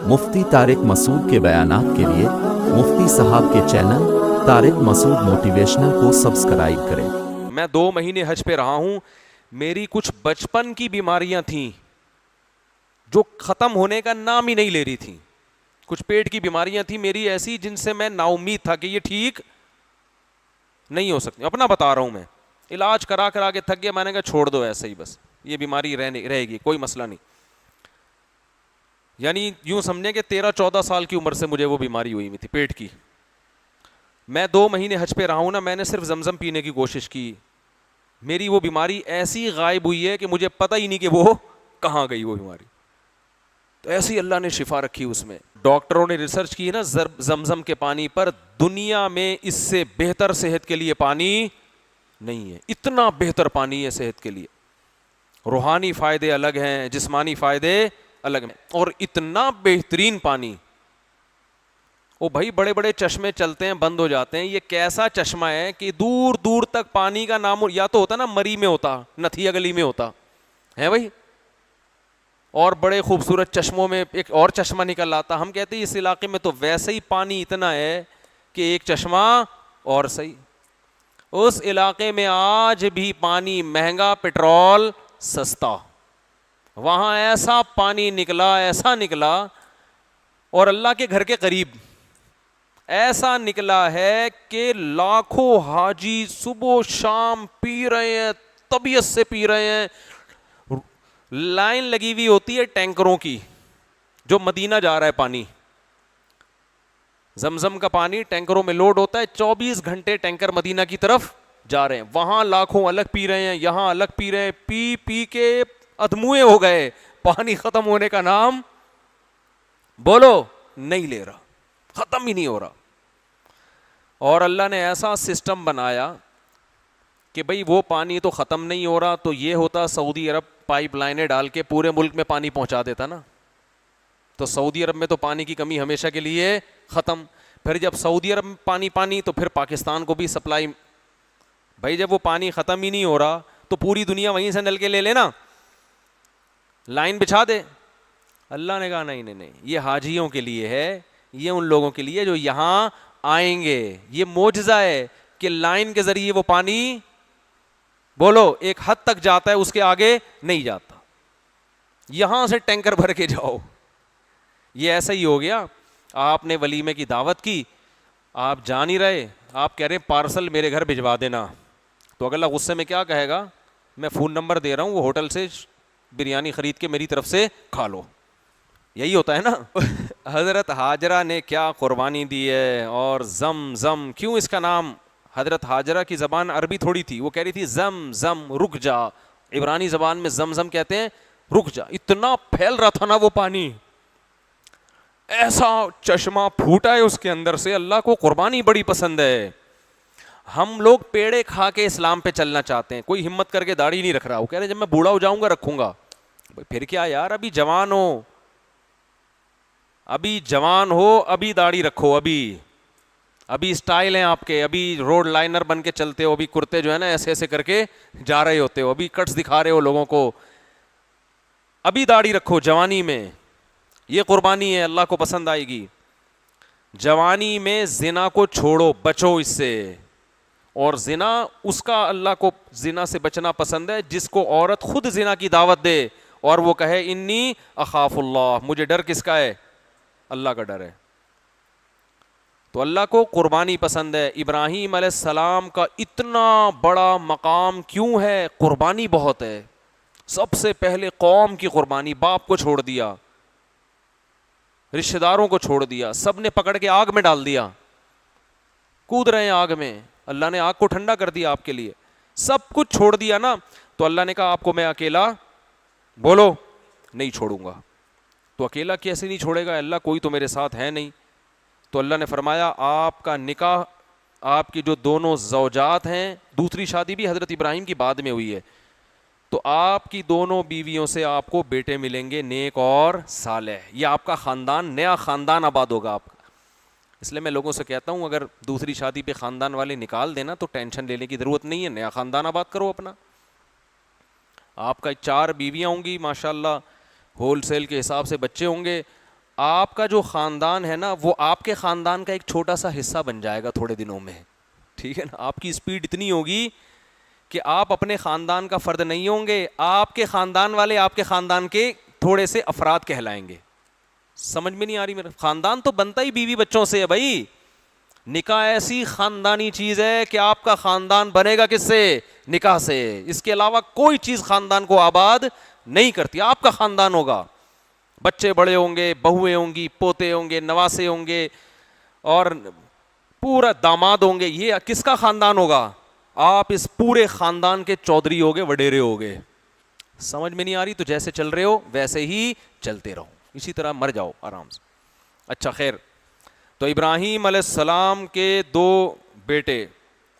مفتی طارق مسعود کے بیانات کے لیے مفتی صاحب کے چینل طارق مسعود موٹیویشنل کو سبسکرائب کریں۔ میں 2 مہینے حج پہ رہا ہوں، میری کچھ بچپن کی بیماریاں تھیں جو ختم ہونے کا نام ہی نہیں لے رہی تھیں، کچھ پیٹ کی بیماریاں تھیں میری ایسی جن سے میں نا امید تھا کہ یہ ٹھیک نہیں ہو سکتی، اپنا بتا رہا ہوں، میں علاج کرا کے تھک گیا، میں نے کہا چھوڑ دو ایسے ہی، بس یہ بیماری رہے گی، کوئی مسئلہ نہیں۔ یعنی یوں سمجھیں کہ 13-14 سال کی عمر سے مجھے وہ بیماری ہوئی تھی پیٹ کی۔ میں 2 مہینے حج پہ رہا ہوں نا، میں نے صرف زمزم پینے کی کوشش کی، میری وہ بیماری ایسی غائب ہوئی ہے کہ مجھے پتہ ہی نہیں کہ وہ کہاں گئی وہ بیماری، تو ایسی اللہ نے شفا رکھی اس میں۔ ڈاکٹروں نے ریسرچ کی ہے نا زمزم کے پانی پر، دنیا میں اس سے بہتر صحت کے لیے پانی نہیں ہے، اتنا بہتر پانی ہے صحت کے لیے، روحانی فائدے الگ ہیں، جسمانی فائدے الگ ہیں، اور اتنا بہترین پانی۔ وہ بھائی بڑے بڑے چشمے چلتے ہیں بند ہو جاتے ہیں، یہ کیسا چشمہ ہے کہ دور دور تک پانی کا نام یا تو ہوتا نا مری میں ہوتا، نتھیا گلی میں ہوتا ہے بھائی، اور بڑے خوبصورت چشموں میں ایک اور چشمہ نکل آتا، ہم کہتے ہیں اس علاقے میں تو ویسے ہی پانی اتنا ہے کہ ایک چشمہ اور صحیح۔ اس علاقے میں آج بھی پانی مہنگا، پیٹرول سستا، وہاں ایسا پانی نکلا، ایسا نکلا، اور اللہ کے گھر کے قریب ایسا نکلا ہے کہ لاکھوں حاجی صبح و شام پی رہے ہیں، طبیعت سے پی رہے ہیں، لائن لگی ہوئی ہوتی ہے ٹینکروں کی، جو مدینہ جا رہا ہے پانی، زمزم کا پانی ٹینکروں میں لوڈ ہوتا ہے، 24 گھنٹے ٹینکر مدینہ کی طرف جا رہے ہیں، وہاں لاکھوں الگ پی رہے ہیں، یہاں الگ پی رہے ہیں، پی پی کے ادموئے ہو گئے، پانی ختم ہونے کا نام بولو نہیں لے رہا، ختم ہی نہیں ہو رہا۔ اور اللہ نے ایسا سسٹم بنایا کہ بھئی وہ پانی تو ختم نہیں ہو رہا، تو یہ ہوتا سعودی عرب پائپ لائنیں ڈال کے پورے ملک میں پانی پہنچا دیتا نا، تو سعودی عرب میں تو پانی کی کمی ہمیشہ کے لیے ختم۔ پھر جب سعودی عرب میں پانی تو پھر پاکستان کو بھی سپلائی، بھائی جب وہ پانی ختم ہی نہیں ہو رہا تو پوری دنیا وہیں سے نل کے لے لینا، لائن بچھا دے۔ اللہ نے کہا نہیں، یہ حاجیوں کے لیے ہے، یہ ان لوگوں کے لیے جو یہاں آئیں گے، یہ معجزہ ہے کہ لائن کے ذریعے وہ پانی بولو ایک حد تک جاتا ہے، اس کے آگے نہیں جاتا، یہاں سے ٹینکر بھر کے جاؤ۔ یہ ایسا ہی ہو گیا، آپ نے ولیمے کی دعوت کی، آپ جان ہی رہے، آپ کہہ رہے ہیں پارسل میرے گھر بھجوا دینا، تو اگلا غصے میں کیا کہے گا، میں فون نمبر دے رہا ہوں، وہ ہوٹل سے بریانی خرید کے میری طرف سے کھا لو، یہی ہوتا ہے نا۔ حضرت ہاجرہ نے کیا قربانی دی ہے، اور زم کیوں اس کا نام، حضرت ہاجرہ کی زبان عربی تھوڑی تھی، وہ کہہ رہی تھی زم رک جا، عبرانی زبان میں زم کہتے ہیں رک جا، اتنا پھیل رہا تھا نا وہ پانی، ایسا چشمہ پھوٹا ہے اس کے اندر سے، اللہ کو قربانی بڑی پسند ہے۔ ہم لوگ پیڑے کھا کے اسلام پہ چلنا چاہتے ہیں، کوئی ہمت کر کے داڑھی نہیں رکھ رہا، وہ کہہ رہے ہیں جب میں بوڑھا ہو جاؤں گا رکھوں گا، پھر کیا یار، ابھی جوان ہو، ابھی داڑھی رکھو، ابھی اسٹائل ہیں آپ کے، ابھی روڈ لائنر بن کے چلتے ہو، ابھی کرتے جو ہے نا ایسے ایسے کر کے جا رہے ہوتے ہو، ابھی کٹس دکھا رہے ہو لوگوں کو، ابھی داڑھی رکھو جوانی میں، یہ قربانی ہے، اللہ کو پسند آئے گی۔ جوانی میں زنا کو چھوڑو، بچو اس سے، اور زنا اس کا اللہ کو زنا سے بچنا پسند ہے جس کو عورت خود زنا کی دعوت دے اور وہ کہے انی اخاف اللہ، مجھے ڈر کس کا ہے، اللہ کا ڈر ہے۔ تو اللہ کو قربانی پسند ہے۔ ابراہیم علیہ السلام کا اتنا بڑا مقام کیوں ہے، قربانی بہت ہے، سب سے پہلے قوم کی قربانی، باپ کو چھوڑ دیا، رشتہ داروں کو چھوڑ دیا، سب نے پکڑ کے آگ میں ڈال دیا، کود رہے ہیں آگ میں، اللہ نے آگ کو ٹھنڈا کر دیا آپ کے لیے، سب کچھ چھوڑ دیا نا، تو اللہ نے کہا آپ کو میں اکیلا بولو نہیں چھوڑوں گا، تو اکیلا کیسے نہیں چھوڑے گا اللہ، کوئی تو میرے ساتھ ہے نہیں، تو اللہ نے فرمایا آپ کا نکاح، آپ کی جو دونوں زوجات ہیں، دوسری شادی بھی حضرت ابراہیم کی بعد میں ہوئی ہے، تو آپ کی دونوں بیویوں سے آپ کو بیٹے ملیں گے نیک اور صالح، یہ آپ کا خاندان، نیا خاندان آباد ہوگا آپ کا۔ اس لیے میں لوگوں سے کہتا ہوں اگر دوسری شادی پہ خاندان والے نکال دینا تو ٹینشن لینے کی ضرورت نہیں ہے، نیا خاندان آباد کرو اپنا۔ آپ کا 4 بیویاں ہوں گی ماشاءاللہ، ہول سیل کے حساب سے بچے ہوں گے، آپ کا جو خاندان ہے نا وہ آپ کے خاندان کا ایک چھوٹا سا حصہ بن جائے گا تھوڑے دنوں میں, ٹھیک ہے نا. آپ کی اسپیڈ اتنی ہوگی کہ آپ اپنے خاندان کا فرد نہیں ہوں گے, آپ کے خاندان والے آپ کے خاندان کے تھوڑے سے افراد کہلائیں گے. سمجھ میں نہیں آ رہی میرا؟ خاندان تو بنتا ہی بیوی بچوں سے ہے بھائی. نکاح ایسی خاندانی چیز ہے کہ آپ کا خاندان بنے گا کس سے؟ نکاح سے. اس کے علاوہ کوئی چیز خاندان کو آباد نہیں کرتی. آپ کا خاندان ہوگا, بچے بڑے ہوں گے, بہویں ہوں گی, پوتے ہوں گے, نواسے ہوں گے, اور پورا داماد ہوں گے. یہ کس کا خاندان ہوگا؟ آپ اس پورے خاندان کے چودھری ہوگے, وڈیرے ہوگے. سمجھ میں نہیں آ رہی؟ تو جیسے چل رہے ہو ویسے ہی چلتے رہو, اسی طرح مر جاؤ آرام سے. اچھا خیر, تو ابراہیم علیہ السلام کے دو بیٹے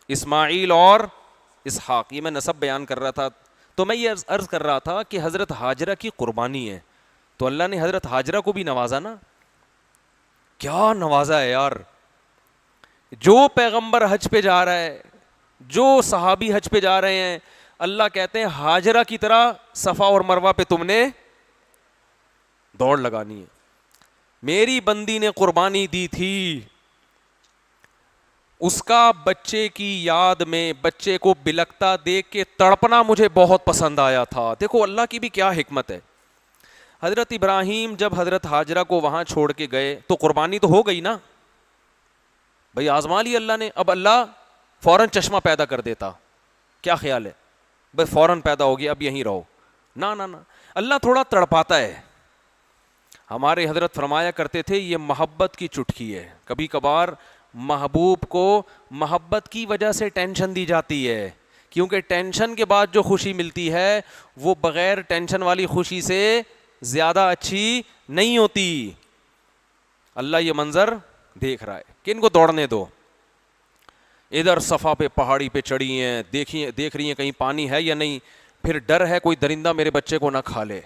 اسماعیل اور اسحاق, یہ میں نسب بیان کر رہا تھا. تو میں یہ عرض کر رہا تھا کہ حضرت ہاجرہ کی قربانی ہے, تو اللہ نے حضرت ہاجرہ کو بھی نوازا نا. کیا نوازا ہے یار. جو پیغمبر حج پہ جا رہا ہے, جو صحابی حج پہ جا رہے ہیں, اللہ کہتے ہیں ہاجرہ کی طرح صفا اور مروہ پہ تم نے دوڑ لگانی ہے. میری بندی نے قربانی دی تھی, اس کا بچے کی یاد میں بچے کو بلکتا دیکھ کے تڑپنا مجھے بہت پسند آیا تھا. دیکھو اللہ کی بھی کیا حکمت ہے. حضرت ابراہیم جب حضرت ہاجرہ کو وہاں چھوڑ کے گئے تو قربانی تو ہو گئی نا بھائی, آزما لی اللہ نے. اب اللہ فوراً چشمہ پیدا کر دیتا, کیا خیال ہے بھائی فوراً پیدا ہو گیا اب یہیں رہو؟ نہ نہ نہ, اللہ تھوڑا تڑپاتا ہے. ہمارے حضرت فرمایا کرتے تھے یہ محبت کی چٹکی ہے. کبھی کبھار محبوب کو محبت کی وجہ سے ٹینشن دی جاتی ہے, کیونکہ ٹینشن کے بعد جو خوشی ملتی ہے وہ بغیر ٹینشن والی خوشی سے زیادہ اچھی نہیں ہوتی. اللہ یہ منظر دیکھ رہا ہے کہ ان کو دوڑنے دو. ادھر صفا پہ پہاڑی پہ چڑھی ہیں, دیکھ رہی ہیں کہیں پانی ہے یا نہیں, پھر ڈر ہے کوئی درندہ میرے بچے کو نہ کھا لے,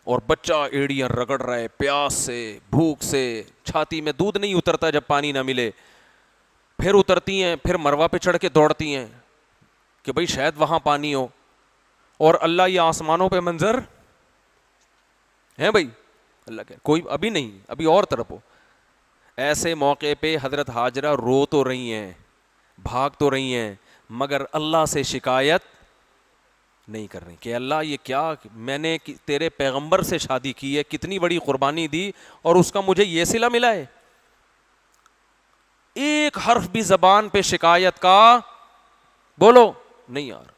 اور بچہ ایڑیاں رگڑ رہا ہے پیاس سے, بھوک سے, چھاتی میں دودھ نہیں اترتا جب پانی نہ ملے. پھر اترتی ہیں, پھر مروہ پہ چڑھ کے دوڑتی ہیں کہ بھئی شاید وہاں پانی ہو, اور اللہ یہ آسمانوں پہ منظر ہے بھئی. اللہ کہ کوئی ابھی نہیں, ابھی اور طرف ہو. ایسے موقع پہ حضرت ہاجرہ رو تو رہی ہیں, بھاگ تو رہی ہیں, مگر اللہ سے شکایت نہیں کر رہی کہ اللہ یہ کیا, میں نے تیرے پیغمبر سے شادی کی ہے, کتنی بڑی قربانی دی, اور اس کا مجھے یہ صلہ ملا ہے. ایک حرف بھی زبان پہ شکایت کا بولو نہیں یار.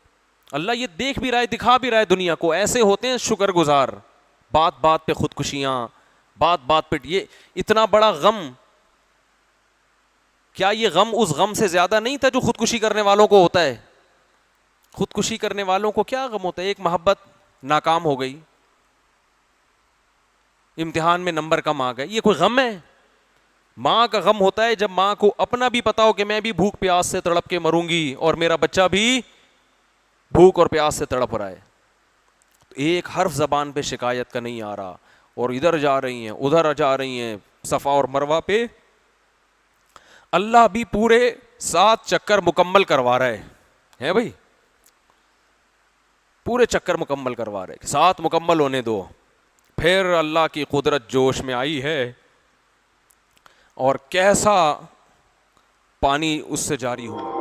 اللہ یہ دیکھ بھی رہا ہے, دکھا بھی رہا ہے دنیا کو. ایسے ہوتے ہیں شکر گزار. بات بات پہ خودکشیاں, بات بات پہ یہ اتنا بڑا غم. کیا یہ غم اس غم سے زیادہ نہیں تھا جو خودکشی کرنے والوں کو ہوتا ہے؟ خودکشی کرنے والوں کو کیا غم ہوتا ہے؟ ایک محبت ناکام ہو گئی, امتحان میں نمبر کم آ گئے, یہ کوئی غم ہے؟ ماں کا غم ہوتا ہے جب ماں کو اپنا بھی پتا ہو کہ میں بھی بھوک پیاس سے تڑپ کے مروں گی اور میرا بچہ بھی بھوک اور پیاس سے تڑپ رہا ہے. ایک حرف زبان پہ شکایت کا نہیں آ رہا, اور ادھر جا رہی ہیں ادھر جا رہی ہیں صفا اور مروہ پہ. اللہ بھی پورے 7 چکر مکمل کروا رہا ہے بھائی, پورے چکر مکمل کروا رہے, 7 مکمل ہونے دو. پھر اللہ کی قدرت جوش میں آئی ہے, اور کیسا پانی اس سے جاری ہوا.